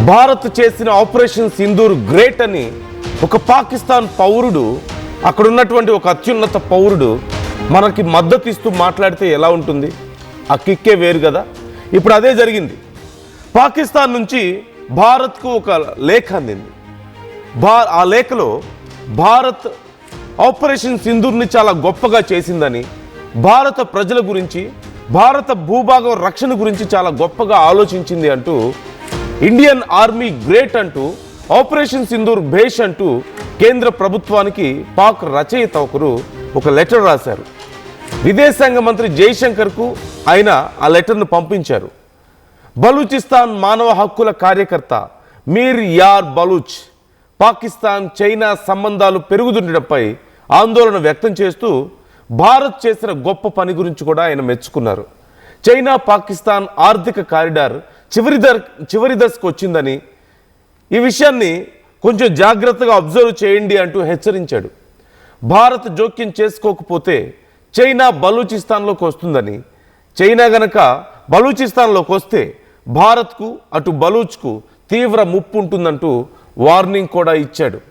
భారత్ చేసిన operation Sindoor great అని ఒక పాకిస్తాన్ పౌరుడు, అక్కడ ఉన్నటువంటి ఒక అత్యున్నత పౌరుడు మనకి మద్దతు ఇస్తూ మాట్లాడితే ఎలా ఉంటుంది? ఆ కిక్కే వేరు కదా. ఇప్పుడు అదే జరిగింది. పాకిస్తాన్ నుంచి భారత్కు ఒక లేఖ అందింది. ఆ లేఖలో భారత్ ఆపరేషన్ సింధూర్ని చాలా గొప్పగా చేసిందని, భారత ప్రజల గురించి, భారత భూభాగం రక్షణ గురించి చాలా గొప్పగా ఆలోచించింది అంటూ, ఇండియన్ ఆర్మీ గ్రేట్ అంటూ, ఆపరేషన్ సింధూర్ భేష్ అంటూ కేంద్ర ప్రభుత్వానికి పాక్ రచయిత ఒకరు ఒక లెటర్ రాశారు. విదేశాంగ మంత్రి జైశంకర్కు ఆయన ఆ లెటర్ను పంపించారు. బలూచిస్తాన్ మానవ హక్కుల కార్యకర్త మీర్ యార్ బలూచ్ పాకిస్తాన్ చైనా సంబంధాలు పెరుగుతుండటంపై ఆందోళన వ్యక్తం చేస్తూ భారత్ చేసిన గొప్ప పని గురించి కూడా ఆయన మెచ్చుకున్నారు. చైనా పాకిస్తాన్ ఆర్థిక కారిడార్ చివరి దశకు వచ్చిందని, ఈ విషయాన్ని కొంచెం జాగ్రత్తగా అబ్జర్వ్ చేయండి అంటూ హెచ్చరించాడు. భారత్ జోక్యం చేసుకోకపోతే చైనా బలూచిస్తాన్లోకి వస్తుందని, చైనా గనక బలూచిస్తాన్లోకి వస్తే భారత్కు అటు బలూచ్కు తీవ్ర ముప్పు ఉంటుందంటూ వార్నింగ్ కూడా ఇచ్చాడు.